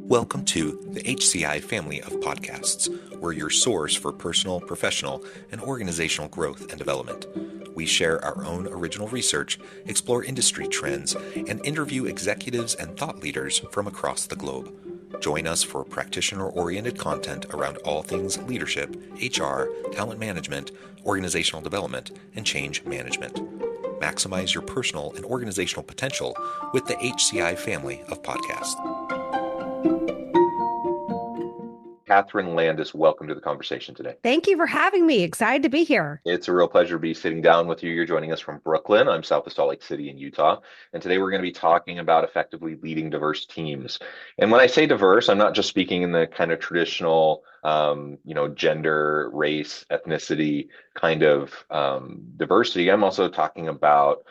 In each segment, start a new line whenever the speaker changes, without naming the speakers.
Welcome to the HCI family of podcasts. We're your source for personal, professional, and organizational growth and development. We share our own original research, explore industry trends, and interview executives and thought leaders from across the globe. Join us for practitioner-oriented content around all things leadership, HR, talent management, organizational development, and change management. Maximize your personal and organizational potential with the HCI family of podcasts. Kathryn Landis, welcome to the conversation today.
Thank you for having me. Excited to be here.
It's a real pleasure to be sitting down with you. You're joining us from Brooklyn. I'm south of Salt Lake City in Utah. And today we're going to be talking about effectively leading diverse teams. And when I say diverse, I'm not just speaking in the kind of traditional, gender, race, ethnicity kind of diversity. I'm also talking about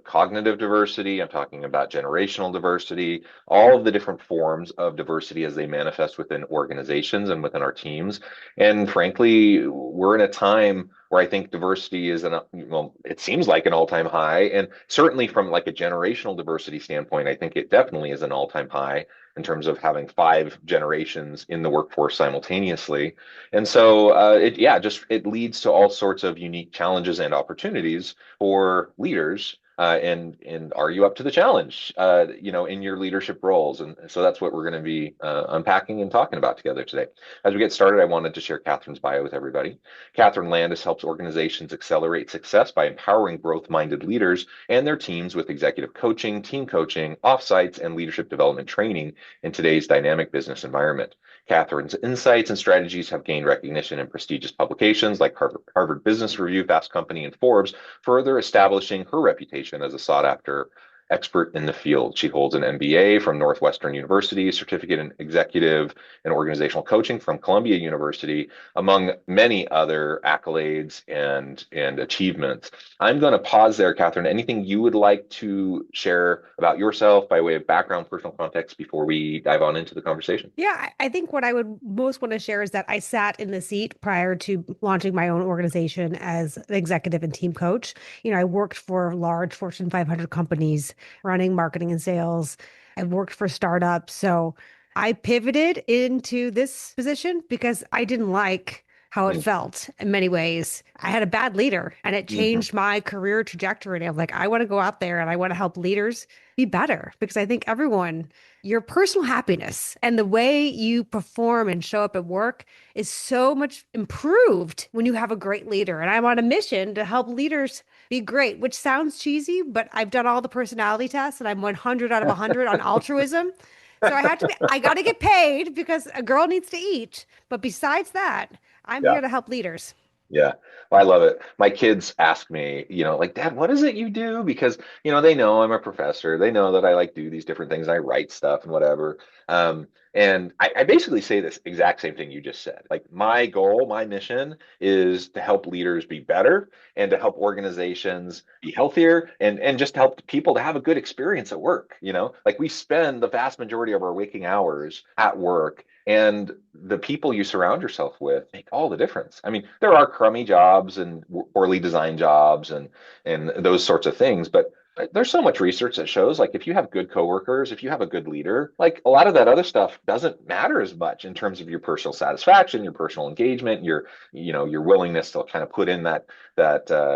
cognitive diversity. I'm talking about generational diversity, all of the different forms of diversity as they manifest within organizations and within our teams. And frankly, we're in a time where I think diversity is it seems like an all-time high. And certainly from like a generational diversity standpoint, I think it definitely is an all-time high in terms of having 5 generations in the workforce simultaneously. And so it leads to all sorts of unique challenges and opportunities for leaders. And are you up to the challenge, in your leadership roles? And so that's what we're going to be unpacking and talking about together today. As we get started, I wanted to share Kathryn's bio with everybody. Kathryn Landis helps organizations accelerate success by empowering growth-minded leaders and their teams with executive coaching, team coaching, offsites, and leadership development training in today's dynamic business environment. Kathryn's insights and strategies have gained recognition in prestigious publications like Harvard Business Review, Fast Company, and Forbes, further establishing her reputation as a sought-after expert in the field. She holds an MBA from Northwestern University, certificate in executive and organizational coaching from Columbia University, among many other accolades and achievements. I'm going to pause there, Kathryn. Anything you would like to share about yourself by way of background, personal context before we dive on into the conversation?
Yeah, I think what I would most want to share is that I sat in the seat prior to launching my own organization as an executive and team coach. I worked for large Fortune 500 companies running marketing and sales. I've worked for startups. So I pivoted into this position because I didn't like how it felt in many ways. I had a bad leader and it changed my career trajectory. And I'm like, I want to go out there and I want to help leaders be better because I think your personal happiness and the way you perform and show up at work is so much improved when you have a great leader. And I'm on a mission to help leaders be great, which sounds cheesy, but I've done all the personality tests and I'm 100 out of 100 on altruism. So I got to get paid because a girl needs to eat. But besides that, I'm here to help leaders.
Yeah, well, I love it. My kids ask me, Dad, what is it you do? Because, they know I'm a professor. They know that I do these different things. I write stuff and whatever. And I basically say this exact same thing you just said. Like my goal, my mission is to help leaders be better and to help organizations be healthier and just help people to have a good experience at work. Like we spend the vast majority of our waking hours at work. And the people you surround yourself with make all the difference. I mean, there are crummy jobs and poorly designed jobs and those sorts of things, but there's so much research that shows like if you have good coworkers, if you have a good leader, like a lot of that other stuff doesn't matter as much in terms of your personal satisfaction, your personal engagement, your willingness to kind of put in that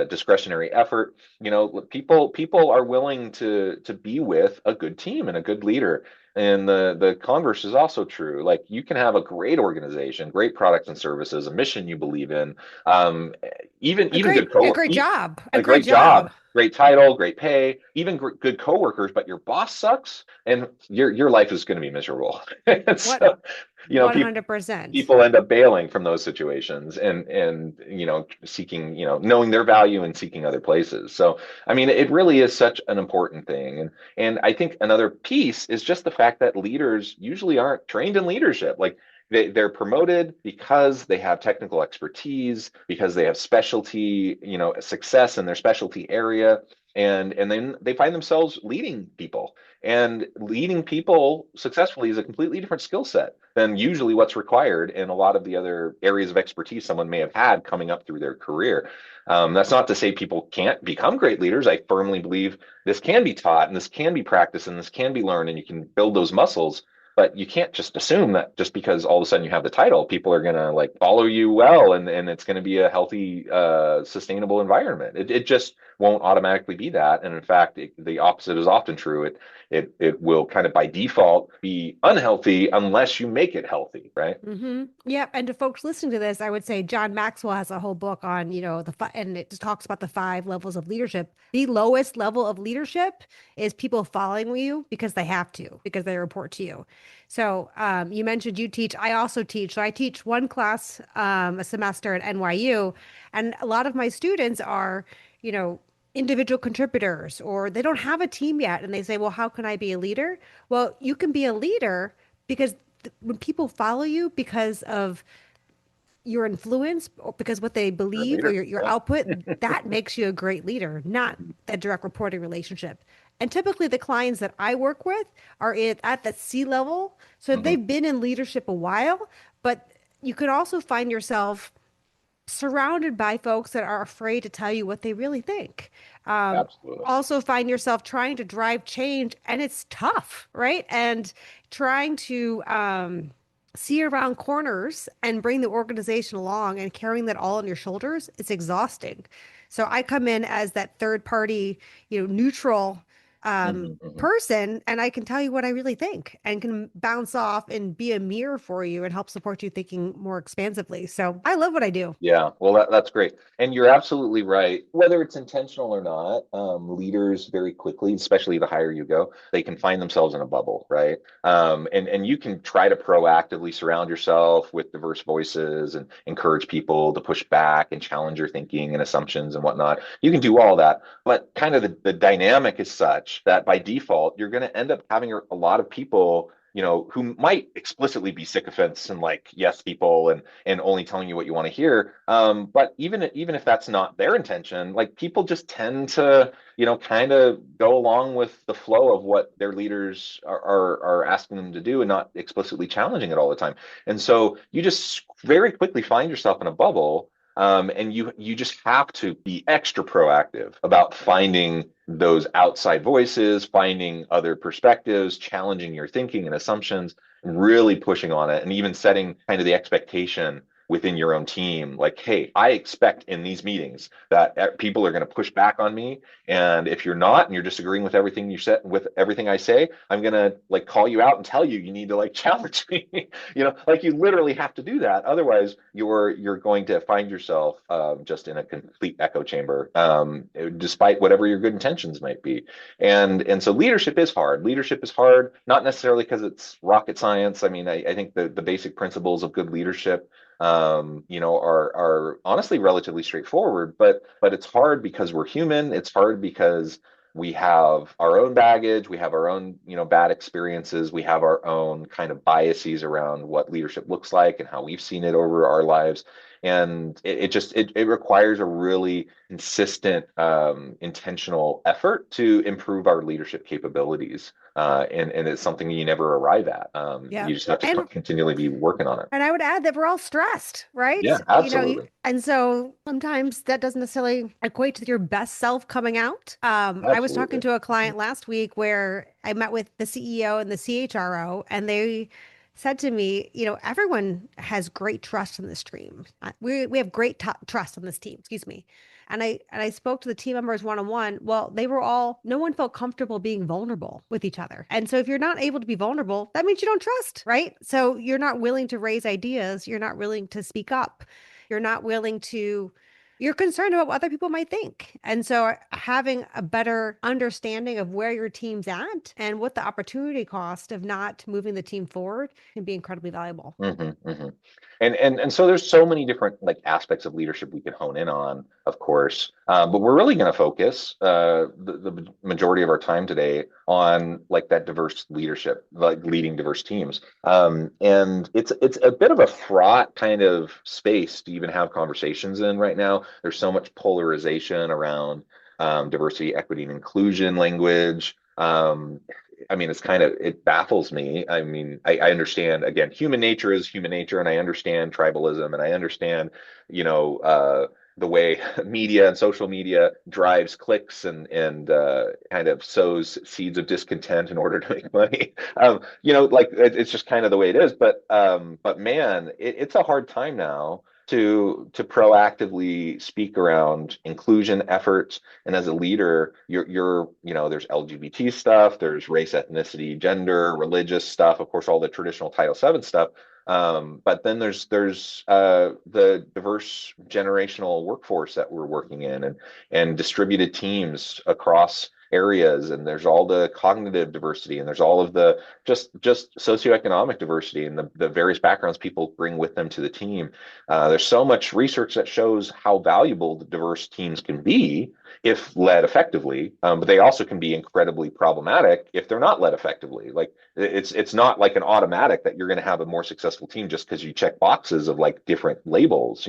discretionary effort. People are willing to be with a good team and a good leader. And the converse is also true. Like you can have a great organization, great products and services, a mission you believe in, a great job, great title, great pay, even good coworkers, but your boss sucks, and your life is going to be miserable. So,
100%.
People end up bailing from those situations and seeking, knowing their value and seeking other places. So, I mean, it really is such an important thing. And I think another piece is just the fact that leaders usually aren't trained in leadership. Like they're promoted because they have technical expertise, because they have specialty, success in their specialty area. And then they find themselves leading people. And leading people successfully is a completely different skill set than usually what's required in a lot of the other areas of expertise someone may have had coming up through their career. That's not to say people can't become great leaders. I firmly believe this can be taught and this can be practiced and this can be learned and you can build those muscles. but you can't just assume that just because all of a sudden you have the title, people are going to like follow you well, and it's going to be a healthy, sustainable environment. It just won't automatically be that. And in fact, the opposite is often true. It will kind of by default be unhealthy unless you make it healthy, right?
Yeah. And to folks listening to this, I would say John Maxwell has a whole book on, and it just talks about the 5 levels of leadership. The lowest level of leadership is people following you because they have to, because they report to you. So you mentioned you teach. I also teach. So I teach one class a semester at NYU, and a lot of my students are, you know, individual contributors, or they don't have a team yet, and they say, "Well, how can I be a leader?" Well, you can be a leader because when people follow you because of your influence or because what they
You're a
believe or
leader.
your
Yeah.
output, that makes you a great leader, not that direct reporting relationship. And typically the clients that I work with are at the C level. So
Mhm.
they've been in leadership a while, but you could also find yourself surrounded by folks that are afraid to tell you what they really think.
Absolutely.
Also find yourself trying to drive change, and it's tough, right? And trying to see around corners and bring the organization along and carrying that all on your shoulders, it's exhausting. So I come in as that third party, neutral
Hmm. Hmm.
person, and I can tell you what I really think and can bounce off and be a mirror for you and help support you thinking more expansively. So I love what I do.
Yeah, well, that's great. And you're absolutely right. Whether it's intentional or not, leaders very quickly, especially the higher you go, they can find themselves in a bubble, right? And you can try to proactively surround yourself with diverse voices and encourage people to push back and challenge your thinking and assumptions and whatnot. You can do all that, but kind of the dynamic is such that by default, you're going to end up having a lot of people, who might explicitly be sycophants and like yes people and only telling you what you want to hear. But even if that's not their intention, like people just tend to, kind of go along with the flow of what their leaders are asking them to do and not explicitly challenging it all the time. And so you just very quickly find yourself in a bubble. And you just have to be extra proactive about finding those outside voices, finding other perspectives, challenging your thinking and assumptions, really pushing on it, and even setting kind of the expectation within your own team like, hey, I expect in these meetings that people are going to push back on me, and if you're not and you're disagreeing with everything you said, with everything I say, I'm going to like call you out and tell you need to like challenge me. Like you literally have to do that, otherwise you're going to find yourself just in a complete echo chamber, despite whatever your good intentions might be. And so leadership is hard. Leadership is hard, not necessarily because it's rocket science. I mean, I think the basic principles of good leadership, are honestly relatively straightforward, but it's hard because we're human. It's hard because we have our own baggage, we have our own, bad experiences, we have our own kind of biases around what leadership looks like and how we've seen it over our lives. And it requires a really consistent, intentional effort to improve our leadership capabilities. And it's something you never arrive at.
Yeah.
You just have to
And
continually be working on it.
And I would add that we're all stressed, right?
Yeah, absolutely.
And so sometimes that doesn't necessarily equate to your best self coming out. I was talking
Absolutely.
to a client last week where I met with the CEO and the CHRO, and they said to me, everyone has great trust in this team. We have great trust on this team, excuse me. And I spoke to the team members one on one. Well, no one felt comfortable being vulnerable with each other. And so if you're not able to be vulnerable, that means you don't trust, right? So you're not willing to raise ideas, you're not willing to speak up, you're not willing to you're concerned about what other people might think. And so having a better understanding of where your team's at and what the opportunity cost of not moving the team forward can be incredibly valuable.
Hmm. Hmm. And so there's so many different like aspects of leadership we can hone in on, of course, but we're really going to focus the majority of our time today on like that diverse leadership, like leading diverse teams. And it's a bit of a fraught kind of space to even have conversations in right now. There's so much polarization around diversity, equity, and inclusion language. I mean, it baffles me. I mean, I understand, again, human nature is human nature, and I understand tribalism, and I understand, you know, the way media and social media drives clicks and kind of sows seeds of discontent in order to make money. Like it's just kind of the way it is. But man, it's a hard time now to proactively speak around inclusion efforts. And as a leader, there's LGBT stuff, there's race, ethnicity, gender, religious stuff, of course, all the traditional Title VII stuff. But then there's the diverse generational workforce that we're working in, and distributed teams across areas, and there's all the cognitive diversity, and there's all of the just socioeconomic diversity and the various backgrounds people bring with them to the team. There's so much research that shows how valuable the diverse teams can be if led effectively, but they also can be incredibly problematic if they're not led effectively. Like it's not like an automatic that you're going to have a more successful team just because you check boxes of like different labels.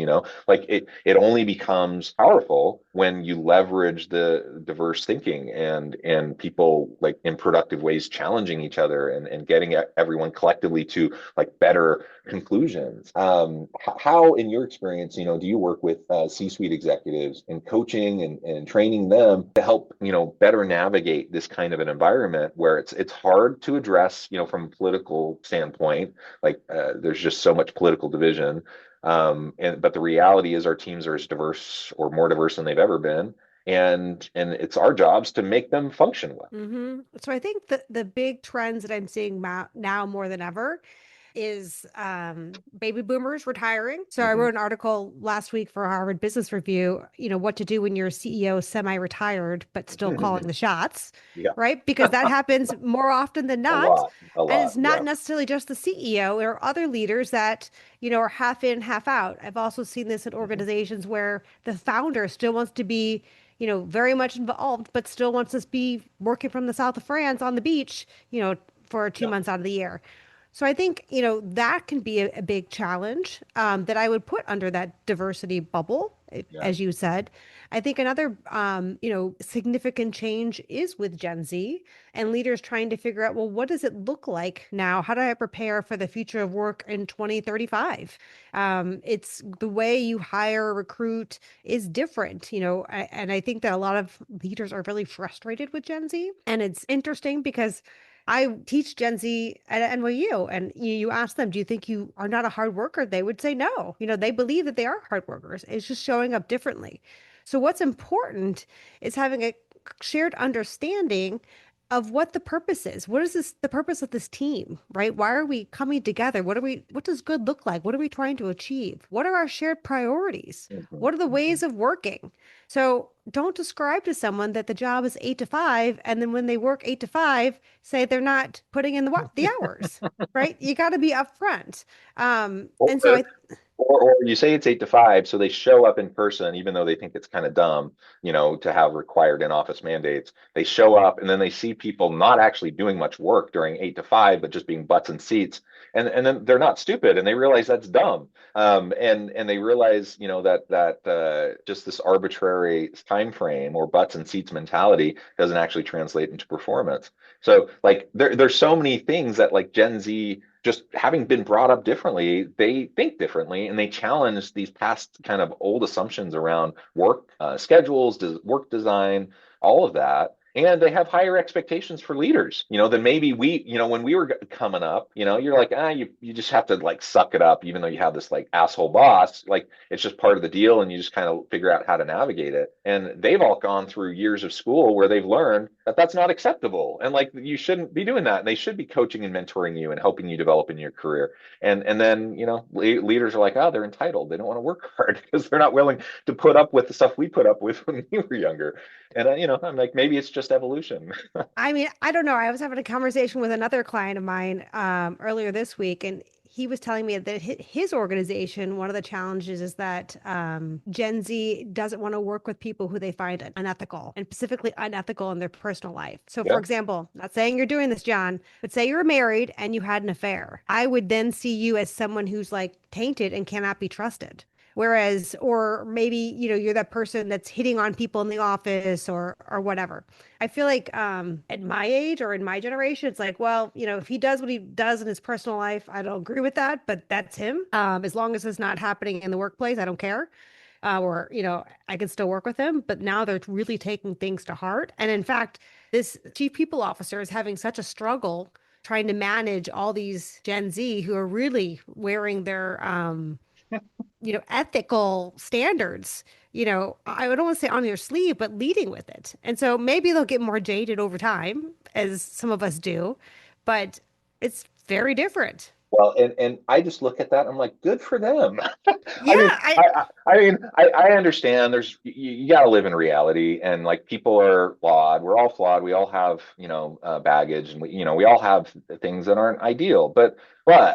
Like it only becomes powerful when you leverage the diverse thinking and people like in productive ways challenging each other and getting everyone collectively to like better conclusions. How in your experience, do you work with C-suite executives and coaching and training them to help better navigate this kind of an environment where it's hard to address from a political standpoint, like there's just so much political division, but the reality is our teams are as diverse or more diverse than they've ever been, and it's our jobs to make them function well.
So I think the big trends that I'm seeing now more than ever is baby boomers retiring. So I wrote an article last week for Harvard Business Review, what to do when your CEO is semi-retired, but still calling the shots,
Yeah.
right? Because that happens more often than
A
not.
lot, a
And
lot.
it's not
Yeah.
necessarily just the CEO or other leaders that, are half in, half out. I've also seen this in organizations where the founder still wants to be very much involved, but still wants to be working from the south of France on the beach, for 2 months out of the year. So I think, that can be a big challenge that I would put under that diversity bubble,
Yeah.
as you said. I think another, significant change is with Gen Z and leaders trying to figure out, well, what does it look like now? How do I prepare for the future of work in 2035? It's the way you hire, recruit is different, and I think that a lot of leaders are really frustrated with Gen Z. And it's interesting because I teach Gen Z at NYU, and you ask them, do you think you are not a hard worker? They would say no. They believe that they are hard workers. It's just showing up differently. So what's important is having a shared understanding of what the purpose is. What is the purpose of this team, right? Why are we coming together? What does good look like? What are we trying to achieve? What are our shared priorities? What are the ways of working? So don't describe to someone that the job is 8 to 5, and then when they work 8 to 5, say they're not putting in the hours, right? You got to be upfront.
Or,
And so
or you say it's 8 to 5, so they show up in person, even though they think it's kind of dumb, to have required in-office mandates. They show up and then they see people not actually doing much work during 8 to 5, but just being butts in seats. And then they're not stupid and they realize that's dumb. And they realize, that just this arbitrary time frame or butts and seats mentality doesn't actually translate into performance. So like there's so many things that like Gen Z, just having been brought up differently, they think differently and they challenge these past kind of old assumptions around work schedules, work design, all of that. And they have higher expectations for leaders, than maybe when we were coming up, you're like, you just have to like suck it up, even though you have this like asshole boss, like it's just part of the deal and you just kind of figure out how to navigate it. And they've all gone through years of school where they've learned that that's not acceptable. And like, you shouldn't be doing that. And they should be coaching and mentoring you and helping you develop in your career. And then, leaders are like, oh, they're entitled. They don't want to work hard because they're not willing to put up with the stuff we put up with when we were younger. And I'm like, maybe it's just evolution.
I mean, I don't know. I was having a conversation with another client of mine earlier this week, and he was telling me that his organization, one of the challenges is that Gen Z doesn't want to work with people who they find unethical, and specifically unethical in their personal life. So, for
Yeah.
example, not saying you're doing this, John, but say you're married and you had an affair. I would then see you as someone who's like tainted and cannot be trusted. Whereas, or maybe, you're that person that's hitting on people in the office or whatever. I feel like at my age or in my generation, it's like, well, if he does what he does in his personal life, I don't agree with that, but that's him. As long as it's not happening in the workplace, I don't care. or, I could still work with them, but now they're really taking things to heart. And in fact, this chief people officer is having such a struggle trying to manage all these Gen Z who are really wearing their, ethical standards, I don't want to say on your sleeve, but leading with it. And so maybe they'll get more jaded over time, as some of us do, but it's very different.
Well, and I just look at that. I'm like, good for them.
Yeah,
I understand. You got to live in reality, and like people are flawed. We're all flawed. We all have baggage, and we all have things that aren't ideal. But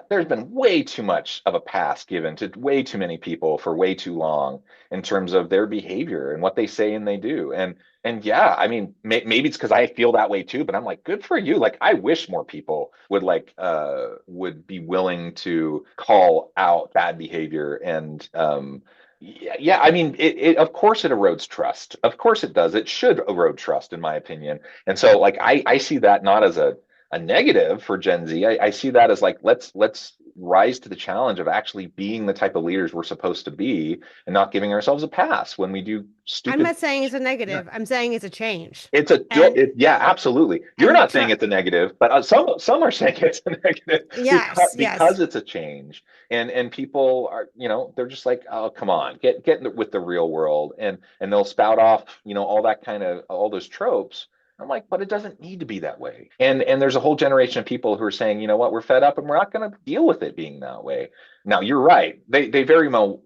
there's been way too much of a pass given to way too many people for way too long in terms of their behavior and what they say and they do. And yeah, I mean, maybe it's because I feel that way too, but I'm like, good for you. Like, I wish more people would be willing to call out bad behavior. And yeah, I mean, of course it erodes trust. Of course it does. It should erode trust, in my opinion. And so, like, I see that not as a negative for Gen Z. I see that as like, let's rise to the challenge of actually being the type of leaders we're supposed to be and not giving ourselves a pass when we do
I'm
stupid.
not saying it's a
Yeah.
negative. I'm saying it's a change.
It's
And
yeah, absolutely. You're
and
not saying
try,
it's a negative, but some are saying it's a negative
yes,
because
yes.
it's a change, and people are they're just like, oh, come on, get with the real world, and they'll spout off all that kind of all those tropes. I'm like, but it doesn't need to be that way. And there's a whole generation of people who are saying, you know what, we're fed up and we're not going to deal with it being that way. Now you're right. They very well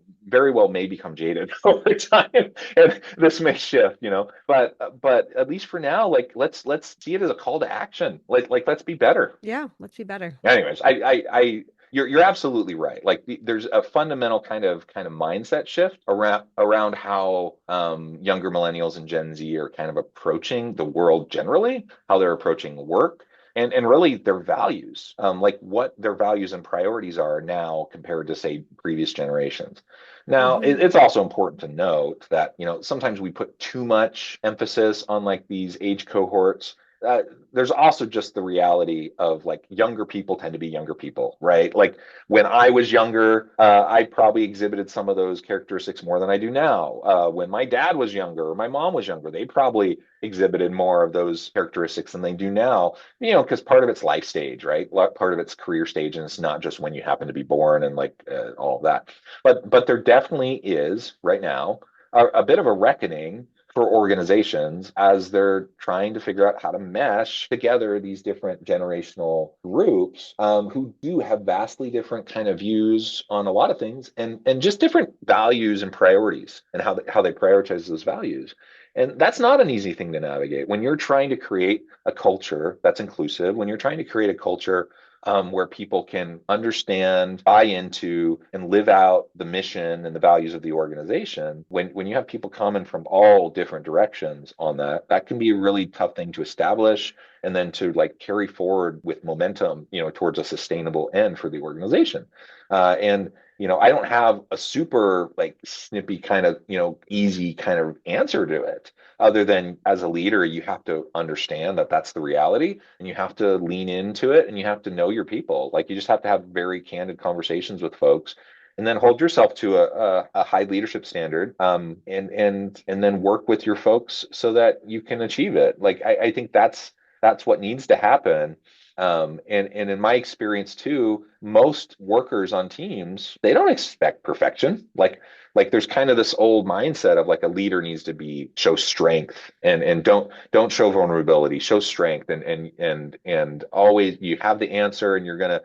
may become jaded over time, and this may shift, but at least for now, like let's see it as a call to action. Like let's be better.
Yeah, let's be better.
Anyways, you're absolutely right. Like there's a fundamental kind of mindset shift around how younger millennials and Gen Z are kind of approaching the world generally, how they're approaching work, and really their values, like what their values and priorities are now compared to say previous generations. Now,
Hmm.
it's also important to note that sometimes we put too much emphasis on like these age cohorts. uh, there's also just the reality of like younger people tend to be younger people, right? Like when I was younger, I probably exhibited some of those characteristics more than I do now. When my dad was younger or my mom was younger, they probably exhibited more of those characteristics than they do now, because part of it's life stage, right? Part of it's career stage, and it's not just when you happen to be born and like all of that. But there definitely is right now a bit of a reckoning for organizations as they're trying to figure out how to mesh together these different generational groups, who do have vastly different kind of views on a lot of things, and just different values and priorities, and how they prioritize those values. And that's not an easy thing to navigate when you're trying to create a culture that's inclusive, when you're trying to create a culture where people can understand, buy into, and live out the mission and the values of the organization. When you have people coming from all different directions on that, that can be a really tough thing to establish, and then to like carry forward with momentum, towards a sustainable end for the organization. And I don't have a super like snippy kind of easy kind of answer to it, other than as a leader, you have to understand that that's the reality, and you have to lean into it, and you have to know your people. Like you just have to have very candid conversations with folks, and then hold yourself to a high leadership standard, and then work with your folks so that you can achieve it. Like I think that's what needs to happen. And in my experience too, most workers on teams, they don't expect perfection. Like there's kind of this old mindset of like a leader needs to be show strength, and don't show vulnerability, show strength, and always you have the answer, and you're gonna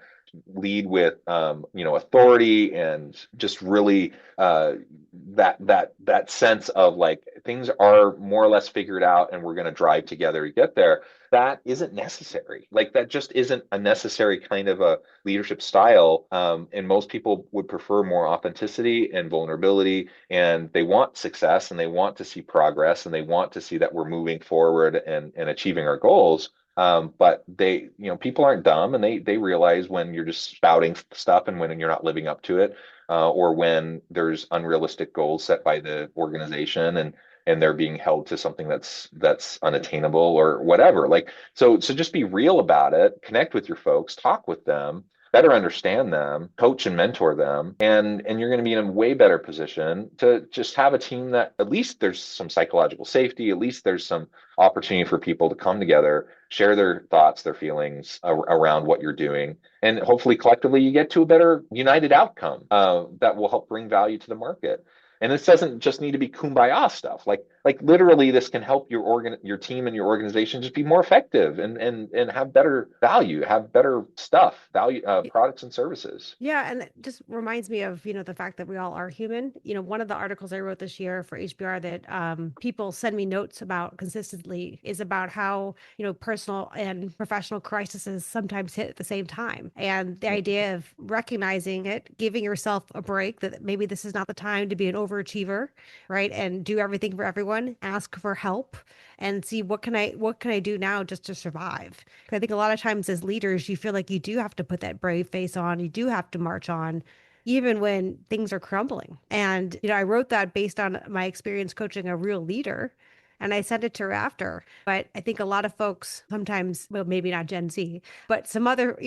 lead with authority, and just really that sense of like things are more or less figured out, and we're going to drive together to get there. That isn't necessary. Like that just isn't a necessary kind of a leadership style. And most people would prefer more authenticity and vulnerability, and they want success, and they want to see progress, and they want to see that we're moving forward and achieving our goals. But people aren't dumb, and they realize when you're just spouting stuff, and when you're not living up to it, or when there's unrealistic goals set by the organization, and they're being held to something that's unattainable or whatever. Like so just be real about it, connect with your folks, talk with them, better understand them, coach and mentor them, and you're going to be in a way better position to just have a team that at least there's some psychological safety, at least there's some opportunity for people to come together, share their thoughts, their feelings around what you're doing, and hopefully collectively you get to a better united outcome that will help bring value to the market. And this doesn't just need to be kumbaya stuff. Like literally, this can help your team and your organization just be more effective and have better value, have better stuff, value products and services.
Yeah, and it just reminds me of, the fact that we all are human. One of the articles I wrote this year for HBR that people send me notes about consistently is about how, personal and professional crises sometimes hit at the same time. And the idea of recognizing it, giving yourself a break, that maybe this is not the time to be an overachiever, right? And do everything for everyone, ask for help and see what can I do now just to survive. 'Cause I think a lot of times as leaders, you feel like you do have to put that brave face on, you do have to march on, even when things are crumbling. And, I wrote that based on my experience coaching a real leader. And I sent it to her after. But I think a lot of folks sometimes, well, maybe not Gen Z, but some other,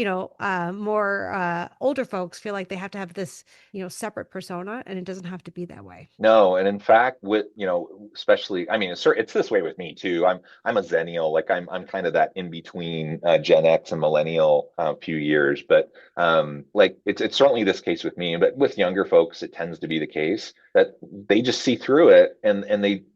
more older folks feel like they have to have this, separate persona, and it doesn't have to be that way.
No, and in fact, with especially, I mean, it's this way with me too. I'm a Zennial, like I'm kind of that in between Gen X and Millennial few years, but like it's certainly this case with me. But with younger folks, it tends to be the case that they just see through it, and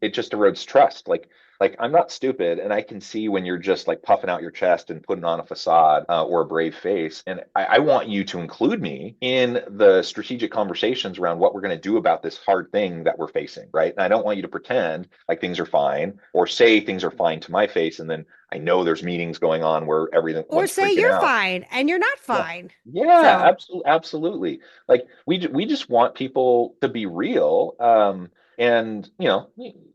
it just erodes trust. Like I'm not stupid, and I can see when you're just like puffing out your chest and putting on a facade or a brave face. And I want you to include me in the strategic conversations around what we're going to do about this hard thing that we're facing, right? And I don't want you to pretend like things are fine or say things are fine to my face, and then I know there's meetings going on where
or
everyone's
say
freaking
you're
out.
fine and you're not fine.
Yeah,
So
absolutely. Like we just want people to be real. And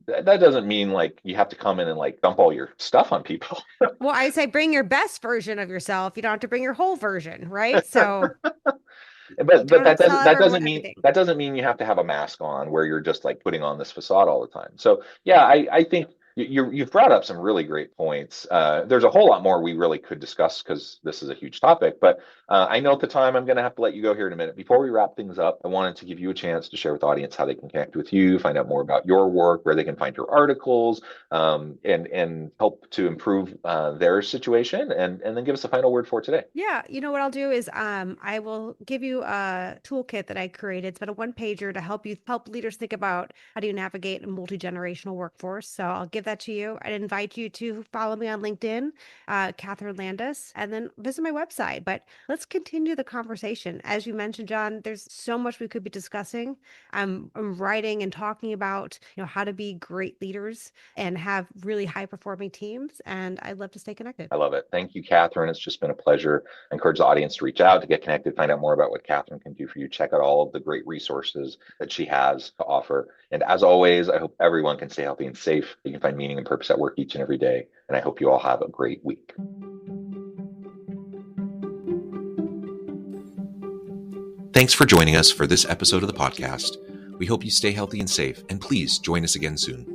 that doesn't mean like you have to come in and like dump all your stuff on people.
well, I say bring your best version of yourself. You don't have to bring your whole version, right? So you
But
don't have to tell
that
everyone
doesn't mean
everything.
you have to have a mask on where you're just like putting on this facade all the time. So yeah, I think you've brought up some really great points. There's a whole lot more we really could discuss because this is a huge topic, but I know at the time I'm going to have to let you go here in a minute. Before we wrap things up, I wanted to give you a chance to share with the audience how they can connect with you, find out more about your work, where they can find your articles, and help to improve their situation, and then give us a final word for today.
Yeah, what I'll do is I will give you a toolkit that I created. It's about a one-pager to help leaders think about how do you navigate a multi-generational workforce. So I'll give that to you. I'd invite you to follow me on LinkedIn, Kathryn Landis, and then visit my website. But let's continue the conversation. As you mentioned, John, there's so much we could be discussing. I'm writing and talking about how to be great leaders and have really high-performing teams, and I'd love to stay connected.
I love it. Thank you, Kathryn. It's just been a pleasure. I encourage the audience to reach out, to get connected, find out more about what Kathryn can do for you. Check out all of the great resources that she has to offer. And as always, I hope everyone can stay healthy and safe. You can find meaning and purpose at work each and every day. And I hope you all have a great week.
Thanks for joining us for this episode of the podcast. We hope you stay healthy and safe, and please join us again soon.